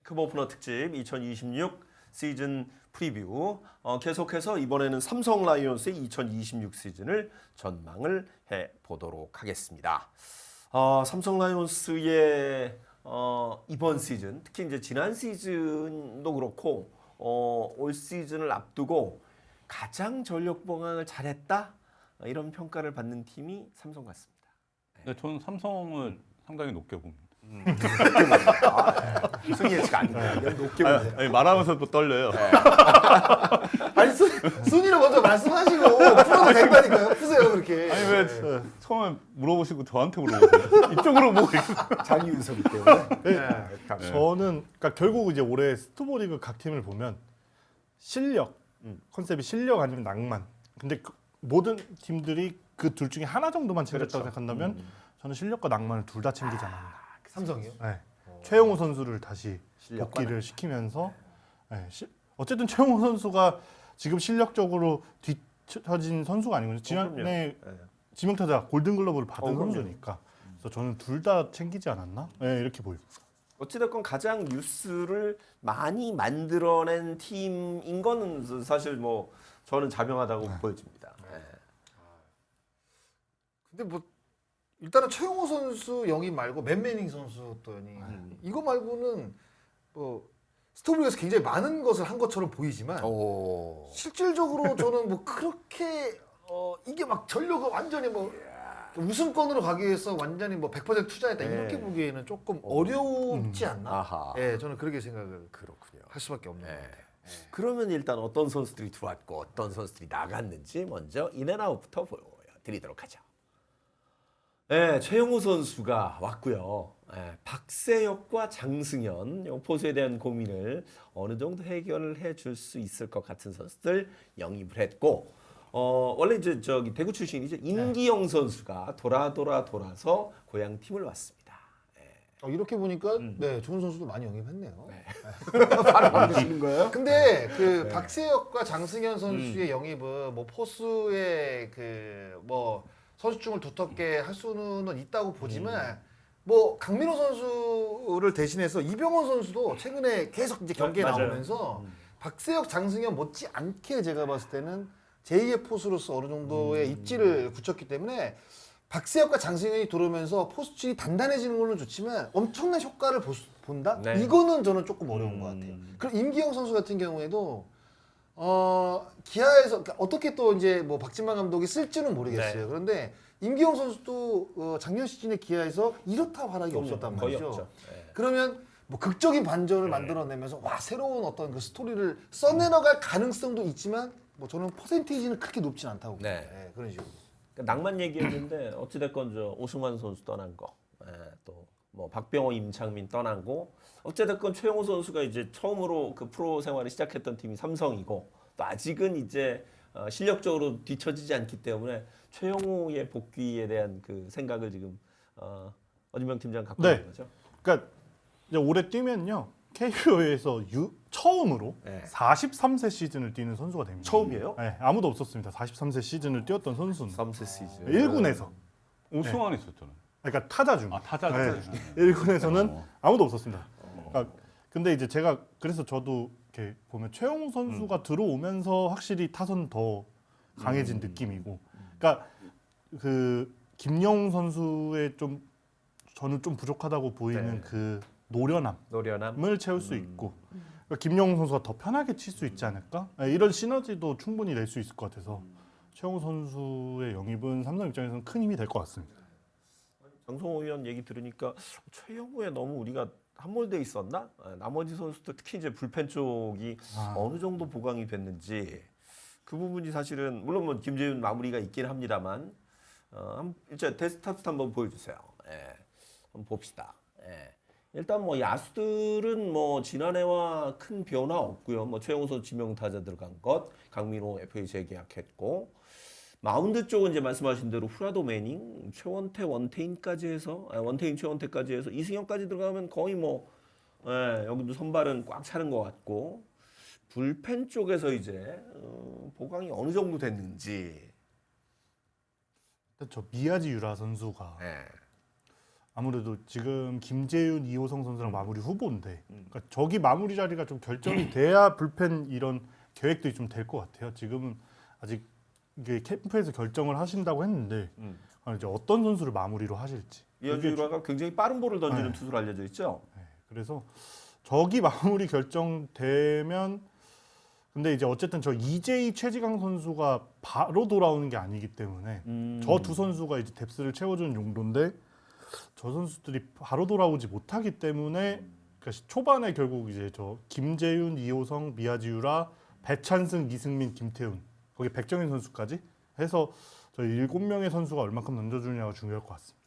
크보프너 특집 2026 시즌 프리뷰 계속해서 이번에는 삼성 라이온스의 2026 시즌을 전망을 해보도록 하겠습니다. 삼성 라이온스의 이번 시즌, 특히 이제 지난 시즌도 그렇고 올 시즌을 앞두고 가장 전력 보강을 잘했다 이런 평가를 받는 팀이 삼성 같습니다. 네, 저는 삼성을 상당히 높게 봅니다. 승리 예측 아닙니다. 높게 보세요. 아니, 말하면서 또 떨려요. 아니 순위를 먼저 말씀하시고 풀어도 된다니까요. 푸세요 그렇게. 아니 왜 처음에 물어보시고 저한테 물어보세요? 이쪽으로 보고 있어요. 장유석이 때문에. 저는 그러니까 결국 이제 올해 스토브리그 각 팀을 보면 실력 컨셉이 실력 아니면 낭만. 근데 모든 팀들이 그 둘 중에 하나 정도만 챙겼다고 그렇죠. 생각한다면 저는 실력과 낭만을 둘 다 챙기지 않았나. 삼성이요? 네. 최용우 선수를 다시 실력과 복귀를 시키면서 어쨌든 최용우 선수가 지금 실력적으로 뒤처진 선수가 아니거든요. 지난해 지명타자 골든글러브를 받은 그럼요. 선수니까. 그래서 저는 둘 다 챙기지 않았나? 네, 이렇게 보입니다. 어찌됐건 가장 뉴스를 많이 만들어낸 팀인 거는 사실 뭐 저는 자명하다고 보여집니다. 근데 뭐 일단은 최용호 선수 영입 말고 맨매닝 선수 또 영입 이거 말고는 뭐 스토브리그에서 굉장히 많은 것을 한 것처럼 보이지만 실질적으로 저는 뭐 그렇게 이게 막 전력을 완전히 뭐 우승권으로 가기 위해서 완전히 뭐 100% 투자했다 이렇게 보기에는 조금 어렵지 않나? 아하. 예, 저는 그렇게 생각을 그렇군요. 할 수밖에 없는 것 같아요. 그러면 일단 어떤 선수들이 들어왔고 어떤 선수들이 나갔는지 먼저 인앤아웃부터 보여드리도록 하죠. 네, 최용우 선수가 왔고요. 박세혁과 장승현 요 포수에 대한 고민을 어느 정도 해결을 해줄 수 있을 것 같은 선수들 영입을 했고 원래 이제 저기 대구 출신이죠. 임기영 선수가 돌아서 고향 팀을 왔습니다. 이렇게 보니까 네, 좋은 선수도 많이 영입했네요. 바로 바꾸시는 거예요? 근데 그 박세혁과 장승현 선수의 영입은 뭐 포수의 그 뭐 선수층을 두텁게 할 수는 있다고 보지만 뭐 강민호 선수를 대신해서 이병헌 선수도 최근에 계속 이제 경기에 맞아요. 나오면서 박세혁, 장승현 못지 않게 제가 봤을 때는 제2의 포수로서 어느 정도의 입지를 굳혔기 때문에 박세혁과 장승현이 들어오면서 포수층이 단단해지는 걸로 좋지만 엄청난 효과를 본다? 네. 이거는 저는 조금 어려운 것 같아요. 그리고 임기영 선수 같은 경우에도 기아에서 그러니까 어떻게 또 이제 뭐 박진만 감독이 쓸지는 모르겠어요. 네. 그런데 임기영 선수도 작년 시즌에 기아에서 이렇다 활약이 없었단 거의 말이죠. 없죠. 그러면 뭐 극적인 반전을 만들어내면서 와 새로운 어떤 그 스토리를 써내려갈 가능성도 있지만 뭐 저는 퍼센테이지는 그렇게 높진 않다고 봅니다. 네. 예, 그런 식으로. 그러니까 낭만 얘기했는데 어찌됐건 저 오승환 선수 떠난 거, 또 뭐 박병호, 임창민 떠난 거, 어찌됐건 최용호 선수가 이제 처음으로 그 프로 생활을 시작했던 팀이 삼성이고 또 아직은 이제 실력적으로 뒤처지지 않기 때문에 최용호의 복귀에 대한 그 생각을 지금 어진명 팀장 갖고 네. 있는 거죠. 그러니까 이제 올해 뛰면요 KBO에서 처음으로 네. 43세 시즌을 뛰는 선수가 됩니다. 처음이에요? 네, 아무도 없었습니다. 43세 시즌을 뛰었던 선수는 3세 시즌. 1군에서 오승환 있었잖아요. 그러니까 타자 중. 아 타자. 네. 1군에서는 아무도 없었습니다. 그러니까 근데 이제 제가 그래서 저도 이렇게 보면 최용우 선수가 들어오면서 확실히 타선 더 강해진 느낌이고, 그러니까 그 김영웅 선수의 좀 저는 좀 부족하다고 보이는 네. 그 노련함을 노련함. 채울 수 있고, 그러니까 김영웅 선수가 더 편하게 칠 수 있지 않을까? 네, 이런 시너지도 충분히 낼 수 있을 것 같아서 최용우 선수의 영입은 삼성 입장에서는 큰 힘이 될 것 같습니다. 장성호 의원 얘기 들으니까 최용우에 너무 우리가 함몰돼 있었나? 나머지 선수들 특히 이제 불펜 쪽이 어느 정도 보강이 됐는지 그 부분이 사실은 물론 뭐 김재윤 마무리가 있긴 합니다만 이제 테스트 한번 보여주세요. 한번 봅시다. 일단 뭐 야수들은 뭐 지난해와 큰 변화 없고요. 뭐 최용우 선수 지명 타자 들어간 것, 강민호 FA 재계약했고. 마운드 쪽은 이제 말씀하신 대로 후라도 매닝, 최원태, 원태인까지 해서 원태인, 최원태까지 해서 이승엽까지 들어가면 거의 뭐 여기도 선발은 꽉 차는 것 같고 불펜 쪽에서 이제 보강이 어느 정도 됐는지. 저 미야지 유라 선수가 아무래도 지금 김재윤, 이호성 선수랑 마무리 후보인데 그러니까 저기 마무리 자리가 좀 결정이 돼야 불펜 이런 계획들이 좀 될 것 같아요. 지금은 아직 이게 캠프에서 결정을 하신다고 했는데 이제 어떤 선수를 마무리로 하실지. 이현주 일화가 굉장히 빠른 볼을 던지는 네. 투수로 알려져 있죠. 네, 그래서 저기 마무리 결정되면 근데 이제 어쨌든 저 이재희 최지강 선수가 바로 돌아오는 게 아니기 때문에 저 두 선수가 이제 뎁스를 채워주는 용도인데 저 선수들이 바로 돌아오지 못하기 때문에 그러니까 초반에 결국 이제 저 김재윤, 이호성, 미야지유라, 배찬승, 이승민, 김태훈 거기 백정현 선수까지 해서 저 7명의 선수가 얼마큼 던져주느냐가 중요할 것 같습니다.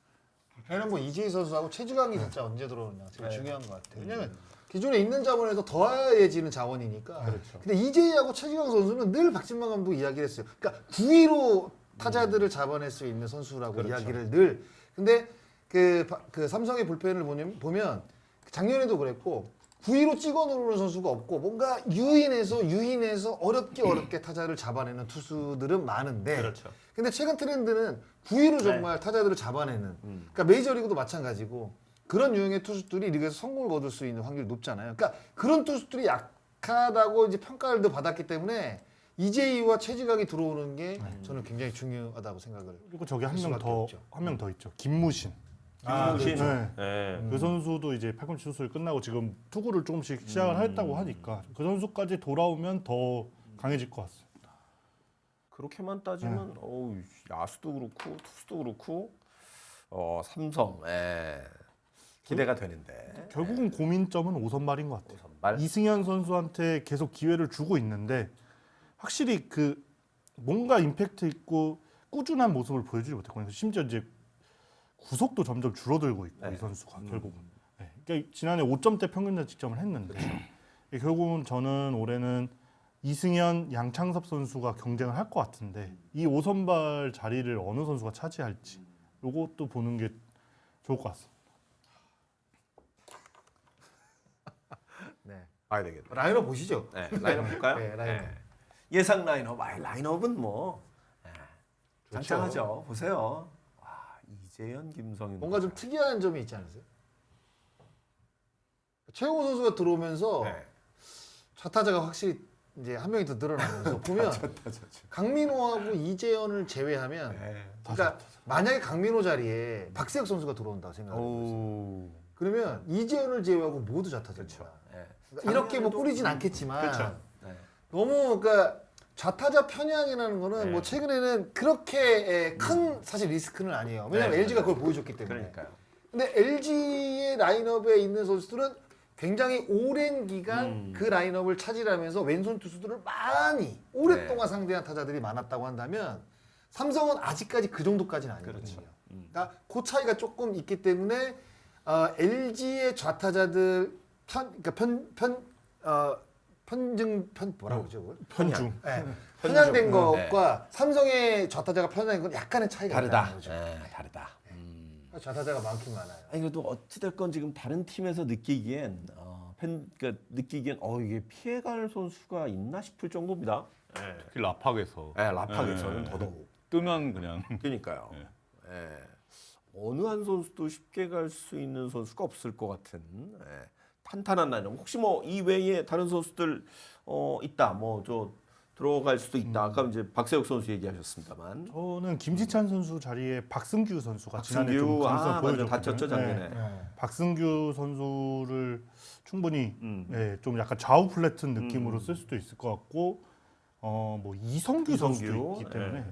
걔는 뭐 이재희 선수하고 최지강이 진짜 언제 들어오느냐 제일 네. 중요한 것 같아요. 왜냐면 기존에 있는 자원에서 더해지는 자원이니까. 그렇죠. 근데 이재희하고 최지강 선수는 늘 박진만 감독이 이야기를 했어요. 그러니까 9위로 타자들을 잡아낼 수 있는 선수라고 그렇죠. 이야기를 늘. 근데 그 삼성의 불펜을 보면 작년에도 그랬고 9위로 찍어 누르는 선수가 없고 뭔가 유인해서 어렵게 타자를 잡아내는 투수들은 많은데 그렇죠. 근데 최근 트렌드는 9위로 정말 타자들을 잡아내는 그러니까 메이저리그도 마찬가지고 그런 유형의 투수들이 리그에서 성공을 거둘 수 있는 확률이 높잖아요. 그러니까 그런 투수들이 약하다고 이제 평가를 받았기 때문에 이재희와 최지강이 들어오는 게 저는 굉장히 중요하다고 생각을 그리고 저기 한 명 수밖에 더 없죠. 한 명 더 있죠. 김무신. 김무신. 네. 네. 그 선수도 이제 팔꿈치 수술 끝나고 지금 투구를 조금씩 시작을 했다고 하니까 그 선수까지 돌아오면 더 강해질 것 같습니다. 그렇게만 따지면 어우, 야수도 그렇고 투수도 그렇고 삼성 기대가 되는데 결국은 고민점은 오선발인 것 같아요. 선발 이승현 선수한테 계속 기회를 주고 있는데 확실히 그 뭔가 임팩트 있고 꾸준한 모습을 보여주지 못했거든요. 심지어 이제 구속도 점점 줄어들고 있고 이 선수가 결국은. 네. 그러니까 지난해 5점대 평균 득점을 했는데 결국은 저는 올해는 이승현, 양창섭 선수가 경쟁을 할 것 같은데 이 5선발 자리를 어느 선수가 차지할지 요것도 보는 게 좋을 것 같습니다. 네. 봐야 되겠다. 라인업 보시죠. 네, 라인업 볼까요? 네, 라인업. 예상 라인업. 라인업은 뭐 짱짱하죠. 보세요. 와, 이재현, 김성인. 뭔가 좀 특이한 점이 있지 않으세요? 최용호 선수가 들어오면서 네. 좌타자가 확실히 이제 한 명이 더 늘어나면서 보면 강민호하고 이재현을 제외하면 그러니까 만약에 강민호 자리에 박세혁 선수가 들어온다고 생각해보세요. 그러면 이재현을 제외하고 모두 좌타자죠. 그러니까 이렇게 뭐 뿌리진 않겠지만 그렇죠. 너무 그러니까 좌타자 편향이라는 거는 뭐 최근에는 그렇게 큰 사실 리스크는 아니에요. 왜냐하면 네. LG가 그걸 보여줬기 때문에. 그러니까요. 근데 LG의 라인업에 있는 선수들은 굉장히 오랜 기간 그 라인업을 차지하면서 왼손 투수들을 많이 오랫동안 상대한 타자들이 많았다고 한다면 삼성은 아직까지 그 정도까지는 아니거든요. 그렇죠. 그러니까 그 차이가 조금 있기 때문에 LG의 좌타자들 뭐라고 그러죠? 그걸? 편중. 네. 편향된 네. 것과 삼성의 좌타자가 편향된 건 약간의 차이가 다르다. 있다는 거죠. 다르다. 좌타자가 많긴 많아요. 아니 그래도 어찌됐건 지금 다른 팀에서 느끼기엔 느끼기엔 이게 피해갈 선수가 있나 싶을 정도입니다. 특히 라팍에서 라팍에서는 더더욱. 뜨면 그냥 그러니까요. 어느 한 선수도 쉽게 갈 수 있는 선수가 없을 것 같은 탄탄한 라인업. 혹시 뭐 이 외에 다른 선수들 있다. 뭐 저 들어갈 수도 있다. 아까 이제 박세혁 선수 얘기하셨습니다만. 저는 김지찬 선수 자리에 박승규 선수가 지난해 좀 박승규 가능성 맞아 보여줬거든요. 다쳤죠 작년에. 네. 박승규 선수를 충분히 좀 약간 좌우 플래튼 느낌으로 쓸 수도 있을 것 같고 뭐 이성규 선수도 있기 때문에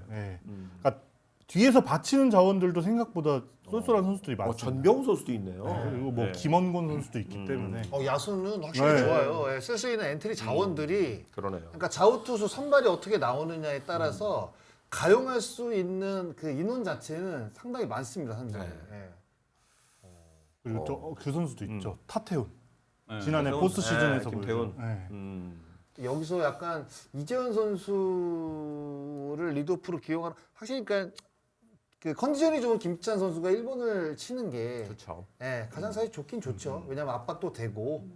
그러니까 뒤에서 받치는 자원들도 생각보다 쏠쏠한 선수들이 많습니다. 전병우 선수도 있네요. 그리고 뭐 김원곤 선수도 있기 때문에 야수는 확실히 네. 좋아요. 쓸 수 있는 엔트리 자원들이 그러네요. 그러니까 좌우투수 선발이 어떻게 나오느냐에 따라서 가용할 수 있는 그 인원 자체는 상당히 많습니다. 삼성에. 네. 그리고 그 선수도 있죠. 타태훈. 지난해 타태훈. 포스트 시즌에서 김태훈. 보여준. 여기서 약간 이재현 선수를 리드오프로 기용하는 확실히 그러니까 그 컨디션이 좋은 김찬 선수가 1번을 치는 게 그렇죠. 가장 사실 좋긴 좋죠. 왜냐면 압박도 되고.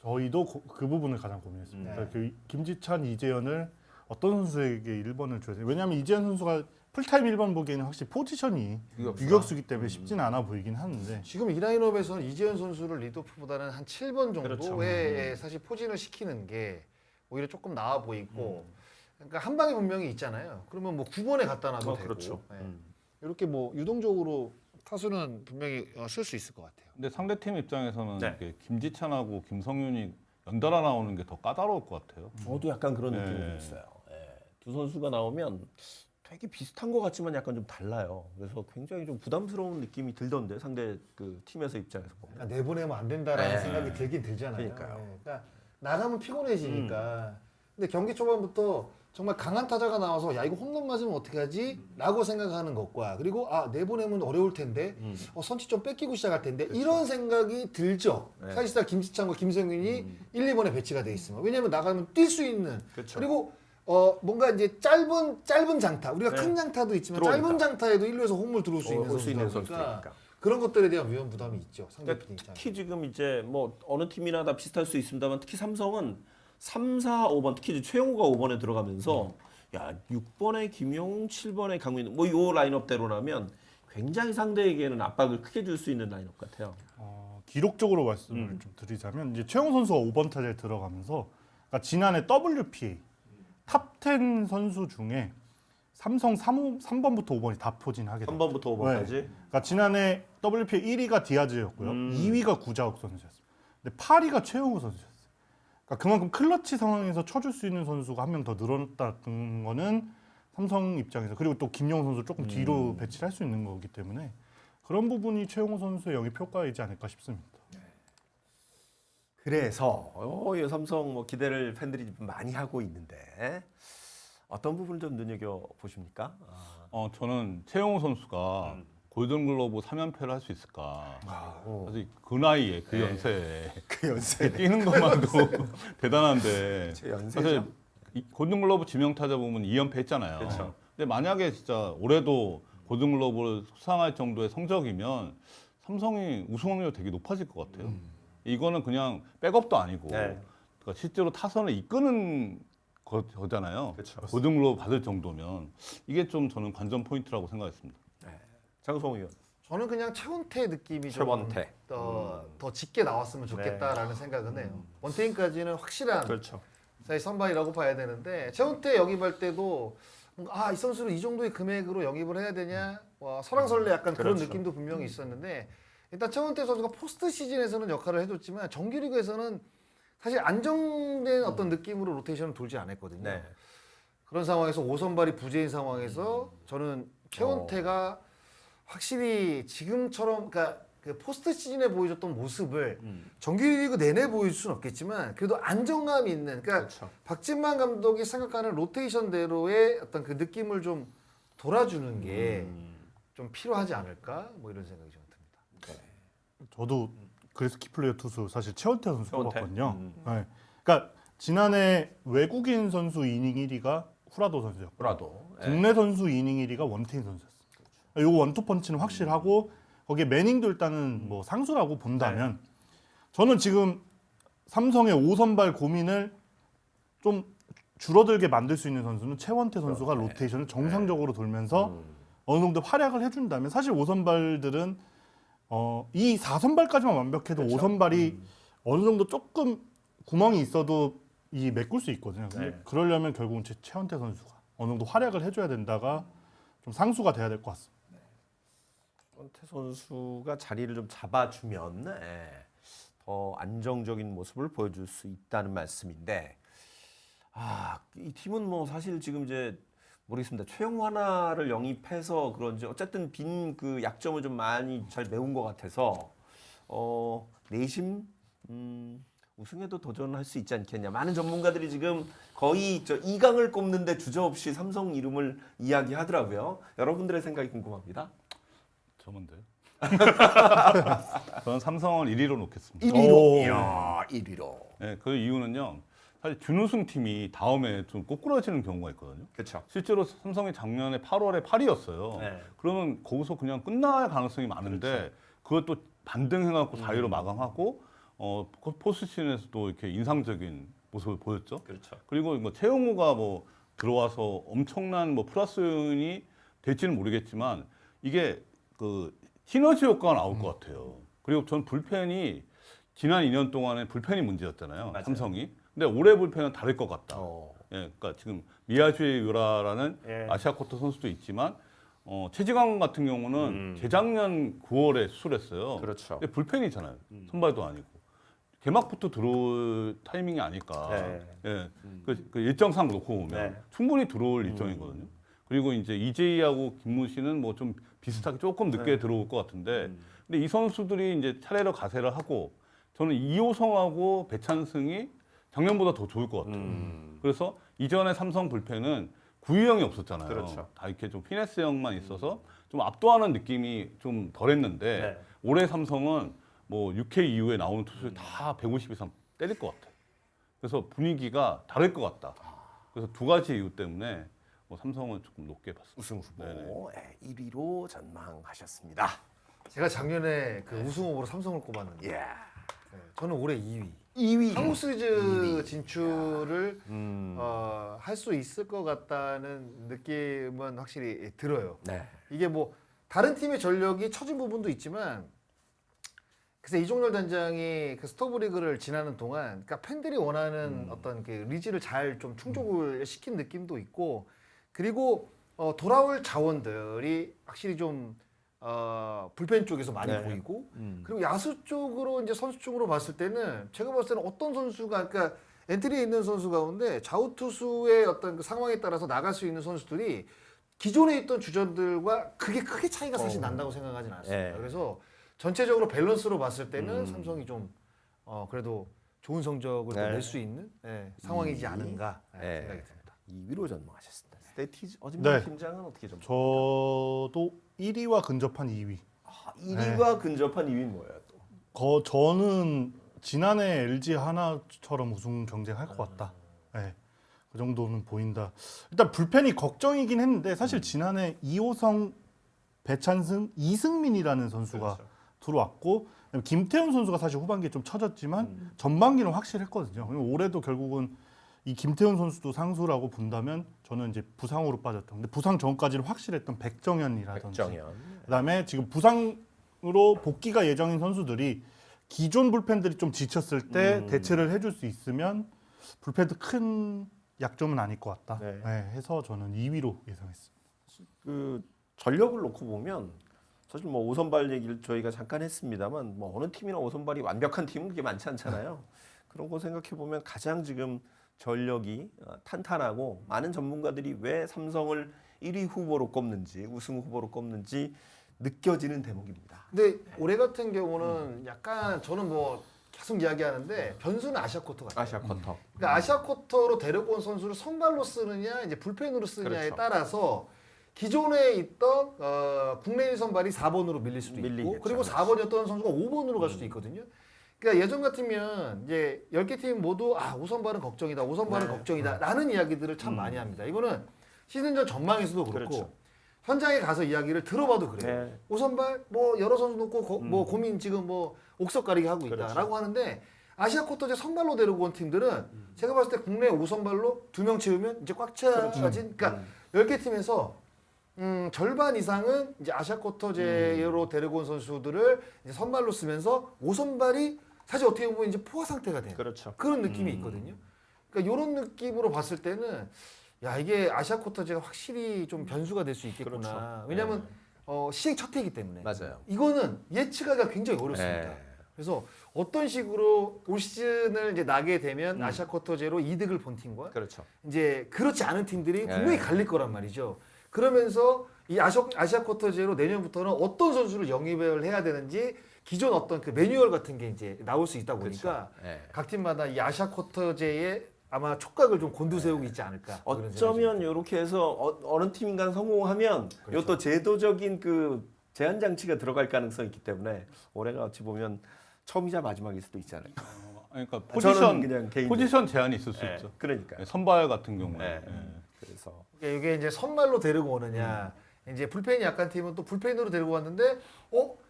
저희도 그 부분을 가장 고민했습니다. 네. 그 김지찬, 이재현을 어떤 선수에게 1번을 줘야 돼? 왜냐하면 이재현 선수가 풀타임 1번 보기에는 확실히 포지션이 유격수기 때문에 쉽지는 않아 보이긴 하는데 지금 이 라인업에서는 이재현 선수를 리드오프보다는 한 7번 정도에 그렇죠. 사실 포진을 시키는 게 오히려 조금 나아 보이고 그러니까 한 방에 분명히 있잖아요. 그러면 뭐 9번에 갖다 놔도 되고 그렇죠. 예. 이렇게 뭐 유동적으로 타수는 분명히 쓸 수 있을 것 같아요. 근데 상대팀 입장에서는 네. 이렇게 김지찬하고 김성윤이 연달아 나오는 게 더 까다로울 것 같아요. 저도 약간 그런 네. 느낌이 좀 있어요. 예. 두 선수가 나오면 되게 비슷한 것 같지만 약간 좀 달라요. 그래서 굉장히 좀 부담스러운 느낌이 들던데 상대 그 팀에서 입장에서 보면. 그러니까 내보내면 안 된다라는 네. 생각이 들긴 들잖아요. 그러니까요. 예. 그러니까 나가면 피곤해지니까. 근데 경기 초반부터 정말 강한 타자가 나와서 야 이거 홈런 맞으면 어떻게 하지? 라고 생각하는 것과 그리고 아 내보내면 어려울 텐데 선취 좀 뺏기고 시작할 텐데 이런 생각이 들죠. 네. 사실상 김지찬과 김성윤이 1, 2번에 배치가 돼 있으면 왜냐하면 나가면 뛸 수 있는 그렇죠. 그리고 뭔가 이제 짧은 장타 우리가 네. 큰 장타도 있지만 들어오니까. 짧은 장타에도 1루에서 홈을 들어올 수 있는 올수 있는 선수니까 선수니까. 그런 것들에 대한 위험 부담이 있죠. 상대팀 그러니까 입장에서. 특히 지금 이제 뭐 어느 팀이나 다 비슷할 수 있습니다만 특히 삼성은 3, 4, 5번 특히 이제 최영우가 5번에 들어가면서 야 6번에 김용웅, 7번에 강민호 뭐 요 라인업대로라면 굉장히 상대에게는 압박을 크게 줄 수 있는 라인업 같아요. 기록적으로 말씀을 좀 드리자면 이제 최영우 선수가 5번 타자에 들어가면서 그러니까 지난해 WPA 탑10 선수 중에 삼성 3번부터 5번이 다 포진하게 됐어요. 3번부터 5번까지. 그러니까 지난해 WPA 1위가 디아즈였고요. 2위가 구자욱 선수였어요. 근데 8위가 최영우 선수였어요. 그러니까 그만큼 클러치 상황에서 쳐줄 수 있는 선수가 한 명 더 늘었다는 거는 삼성 입장에서 그리고 또 김영우 선수 조금 뒤로 배치를 할 수 있는 거기 때문에 그런 부분이 최영우 선수의 영입 효과이지 않을까 싶습니다. 그래서 이 삼성 뭐 기대를 팬들이 좀 많이 하고 있는데 어떤 부분을 좀 눈여겨 보십니까? 저는 최영우 선수가 골든글러브 3연패를 할 수 있을까. 오. 사실 그 나이에 그 연세에 그 연세 뛰는 것만도 대단한데 제 연세죠. 사실 이 골든글러브 지명타자 보면 2연패 했잖아요. 그렇죠. 근데 만약에 진짜 올해도 골든글러브를 수상할 정도의 성적이면 삼성이 우승 확률이 되게 높아질 것 같아요. 이거는 그냥 백업도 아니고 네. 그러니까 실제로 타선을 이끄는 거잖아요. 그렇죠. 골든글러브 받을 정도면 이게 좀 저는 관전 포인트라고 생각했습니다. 장성호 의원. 저는 그냥 최원태 느낌이 최원태. 좀더 짙게 나왔으면 좋겠다라는 생각은 해요. 원태인까지는 확실한 그렇죠. 사실 선발이라고 봐야 되는데 최원태 영입할 때도 뭔가 이 선수를 이 정도의 금액으로 영입을 해야 되냐 설왕설래 약간 그런 그렇죠. 느낌도 분명히 있었는데 일단 최원태 선수가 포스트 시즌에서는 역할을 해줬지만 정규리그에서는 사실 안정된 어떤 느낌으로 로테이션을 돌지 않았거든요. 네. 그런 상황에서 5선발이 부재인 상황에서 저는 최원태가 확실히 지금처럼 그러니까 그 포스트 시즌에 보여줬던 모습을 정규리그 내내 보여줄 수는 없겠지만 그래도 안정감이 있는 그러니까 그렇죠. 박진만 감독이 생각하는 로테이션대로의 어떤 그 느낌을 좀 돌아주는 게 좀 필요하지 않을까 뭐 이런 생각이 좀 듭니다. 저도 그래서 키플레이어 투수 사실 최원태 선수 최원태? 뽑았거든요. 네. 그러니까 지난해 외국인 선수 이닝 1위가 후라도 선수였고 브라도. 국내 선수 이닝 1위가 원태인 선수였어요. 요 원투 펀치는 확실하고 거기에 매닝도 일단은 뭐 상수라고 본다면 저는 지금 삼성의 5선발 고민을 좀 줄어들게 만들 수 있는 선수는 최원태 선수가 로테이션을 정상적으로 돌면서 어느 정도 활약을 해준다면 사실 5선발들은 이 4선발까지만 완벽해도 5선발이 어느 정도 조금 구멍이 있어도 이 메꿀 수 있거든요. 근데 그러려면 결국은 최원태 선수가 어느 정도 활약을 해줘야 된다가 좀 상수가 돼야 될 것 같습니다. 최원태 선수가 자리를 좀 잡아주면 더 안정적인 모습을 보여줄 수 있다는 말씀인데 이 팀은 뭐 사실 지금 이제 모르겠습니다. 최영우 하나를 영입해서 그런지 어쨌든 빈 그 약점을 좀 많이 잘 메운 것 같아서 내심 우승에도 도전할 수 있지 않겠냐. 많은 전문가들이 지금 거의 2강을 꼽는데 주저없이 삼성 이름을 이야기하더라고요. 여러분들의 생각이 궁금합니다. 저 뭔데요? 저는 삼성을 1위로 놓겠습니다. 1위로. 이야, 1위로. 네, 그 이유는요. 사실 준우승 팀이 다음에 좀 꼬꾸라지는 경우가 있거든요. 그렇죠. 실제로 삼성이 작년에 8월에 8위였어요. 네. 그러면 거기서 그냥 끝날 가능성이 많은데 그것도 반등해갖고 4위로 마감하고 포스트시즌에서도 이렇게 인상적인 모습을 보였죠. 그렇죠. 그리고 뭐 최용우가 뭐 들어와서 엄청난 뭐 플러스 요인이 될지는 모르겠지만 이게 그 시너지 효과가 나올 것 같아요. 그리고 전 불펜이 지난 2년 동안에 불펜이 문제였잖아요. 맞아요. 삼성이. 근데 올해 불펜은 다를 것 같다. 어. 예, 그러니까 지금 미야주의 유라라는 예. 아시아 쿼터 선수도 있지만 최지강 같은 경우는 재작년 9월에 수술했어요. 그렇죠. 근데 불펜이잖아요. 선발도 아니고 개막부터 들어올 타이밍이 아닐까. 네. 예, 그 일정상 놓고 보면 네. 충분히 들어올 일정이거든요. 그리고 이제 이재희하고 김문신은 뭐 좀 비슷하게 조금 늦게 들어올 것 같은데, 근데 이 선수들이 이제 차례로 가세를 하고 저는 이호성하고 배찬승이 작년보다 더 좋을 것 같아요. 그래서 이전에 삼성 불펜은 구위형이 없었잖아요. 그렇죠. 다 이렇게 좀 피네스형만 있어서 좀 압도하는 느낌이 좀 덜했는데 네. 올해 삼성은 뭐 6K 이후에 나오는 투수들 다 150 이상 때릴 것 같아요. 그래서 분위기가 다를 것 같다. 그래서 두 가지 이유 때문에 뭐 삼성은 조금 높게 봤습니다. 우승 후보 네네. 1위로 전망하셨습니다. 제가 작년에 그 우승 후보로 삼성을 꼽았는데 예. 네, 저는 올해 2위. 2위. 한국 시리즈 진출을 할 수 있을 것 같다는 느낌은 확실히 들어요. 네. 이게 뭐 다른 팀의 전력이 처진 부분도 있지만 그래서 이종렬 단장이 그 스토브리그를 지나는 동안 그러니까 팬들이 원하는 어떤 그 리즈를 잘 좀 충족을 시킨 느낌도 있고 그리고 돌아올 자원들이 확실히 좀 불펜 쪽에서 많이 네. 보이고 그리고 야수 쪽으로 이제 선수 쪽으로 봤을 때는 제가 봤을 때는 어떤 선수가 그러니까 엔트리에 있는 선수 가운데 좌우 투수의 어떤 그 상황에 따라서 나갈 수 있는 선수들이 기존에 있던 주전들과 그게 크게 차이가 사실 난다고 생각하진 않습니다. 네. 그래서 전체적으로 밸런스로 봤을 때는 삼성이 좀 그래도 좋은 성적을 네. 낼 수 있는 상황이지 않은가 네. 생각이 듭니다. 2위로 전망하셨습니다. 스테이티즈 네. 어진만 팀장은 어떻게 전망? 저도 1위와 근접한 2위. 1위와 근접한 2위는 뭐예요? 또? 저는 지난해 LG 하나처럼 우승 경쟁할 것 같다. 네, 그 정도는 보인다. 일단 불펜이 걱정이긴 했는데 사실 지난해 이호성, 배찬승, 이승민이라는 선수가 그렇죠. 들어왔고 김태훈 선수가 사실 후반기에 좀 처졌지만 전반기는 확실했거든요. 그리고 올해도 결국은 이 김태훈 선수도 상수라고 본다면 저는 이제 부상으로 빠졌던 근데 부상 전까지는 확실했던 백정현이라든지 백정현. 그다음에 지금 부상으로 복귀가 예정인 선수들이 기존 불펜들이 좀 지쳤을 때 대체를 해줄 수 있으면 불펜도 큰 약점은 아닐 것 같다. 네. 네, 해서 저는 2위로 예상했습니다. 그 전력을 놓고 보면 사실 뭐 오선발 얘기를 저희가 잠깐 했습니다만 뭐 어느 팀이나 오선발이 완벽한 팀은 그게 많지 않잖아요. 그런 거 생각해 보면 가장 지금 전력이 탄탄하고 많은 전문가들이 왜 삼성을 1위 후보로 꼽는지 우승 후보로 꼽는지 느껴지는 대목입니다. 근데 올해 같은 경우는 약간 저는 뭐 계속 이야기하는데 변수는 아시아 쿼터 같아요. 아시아 쿼터. 그러니까 아시아 쿼터로 데려고 온 선수를 선발로 쓰느냐 이제 불펜으로 쓰느냐에 그렇죠. 따라서 기존에 있던 국내 1 선발이 4번으로 밀릴 수도 있고 밀리겠죠. 그리고 4번이었던 선수가 5번으로 갈 수도 있거든요. 그러니까 예전 같으면 이제 10개 팀 모두 5선발은 걱정이다. 5선발은 네. 걱정이다. 라는 이야기들을 참 많이 합니다. 이거는 시즌전 전망에서도 그렇고 그렇죠. 현장에 가서 이야기를 들어봐도 그래요. 네. 5선발 뭐 여러 선수 놓고 뭐 고민 지금 뭐 옥석 가리기 하고 있다라고 그렇죠. 하는데 아시아 쿼터제 선발로 데리고 온 팀들은 제가 봤을 때 국내 5선발로 2명 채우면 이제 꽉 차진 그러니까 10개 팀에서 절반 이상은 이제 아시아 쿼터제로 데리고 온 선수들을 이제 선발로 쓰면서 5선발이 사실 어떻게 보면 이제 포화 상태가 돼요. 그렇죠. 그런 느낌이 있거든요. 그러니까 이런 느낌으로 봤을 때는 야 이게 아시아 쿼터제가 확실히 좀 변수가 될 수 있겠구나. 그렇죠. 왜냐하면 시행 첫 해이기 때문에 맞아요. 이거는 예측하기가 굉장히 어렵습니다. 네. 그래서 어떤 식으로 올 시즌을 이제 나게 되면 아시아 쿼터제로 이득을 본 팀과 그렇죠. 이제 그렇지 않은 팀들이 네. 분명히 갈릴 거란 말이죠. 그러면서 이 아시아 쿼터제로 내년부터는 어떤 선수를 영입을 해야 되는지 기존 어떤 그 매뉴얼 같은 게 이제 나올 수 있다 보니까 네. 각 팀마다 이 아시아 쿼터제에 아마 촉각을 좀 곤두세우고 있지 않을까. 뭐 이런 생각이 어쩌면 이렇게 해서 어느 팀인가 성공하면 그렇죠. 이것도 제도적인 그 제한 장치가 들어갈 가능성이 있기 때문에 올해가 어찌 보면 처음이자 마지막일 수도 있지 않을까. 그러니까 저는 그냥 개인적으로. 포지션 제한이 있을 수 네, 있죠. 그러니까요. 선발 같은 경우에. 네. 예. 그래서 이게 이제 선발로 데리고 오느냐, 이제 불펜이 약한 팀은 또 불펜으로 데리고 왔는데,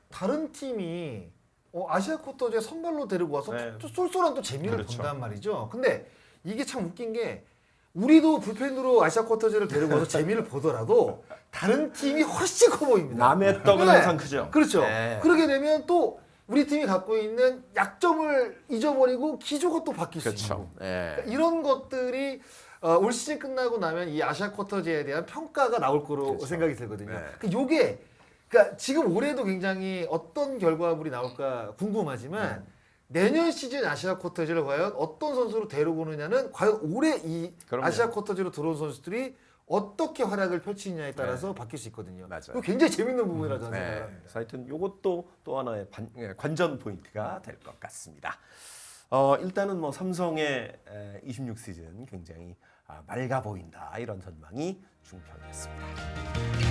다른 팀이 아시아 쿼터제 선발로 데리고 와서 네. 또 쏠쏠한 또 재미를 그렇죠. 본단 말이죠. 근데 이게 참 웃긴 게 우리도 불펜으로 아시아 쿼터제를 데리고 와서 재미를 보더라도 다른 팀이 훨씬 커 보입니다. 남의 떡은 네. 항상 크죠. 그렇죠. 네. 그러게 되면 또 우리 팀이 갖고 있는 약점을 잊어버리고 기조가 또 바뀔 수 있고 네. 이런 것들이 올 시즌 끝나고 나면 이 아시아 쿼터제에 대한 평가가 나올 거로 생각이 들거든요. 네. 요게 그러니까 지금 올해도 굉장히 어떤 결과물이 나올까 궁금하지만 내년 시즌 아시아 쿼터제를 과연 어떤 선수로 데리고 오느냐는 과연 올해 이 그럼요. 아시아 쿼터제로 들어온 선수들이 어떻게 활약을 펼치느냐에 따라서 바뀔 수 있거든요. 맞아요. 이거 굉장히 재밌는 부분이라고 저는 네. 생각합니다. 그래서 하여튼 이것도 또 하나의 관전 포인트가 될 것 같습니다. 일단은 뭐 삼성의 26 시즌 굉장히 맑아 보인다 이런 전망이 중평이었습니다.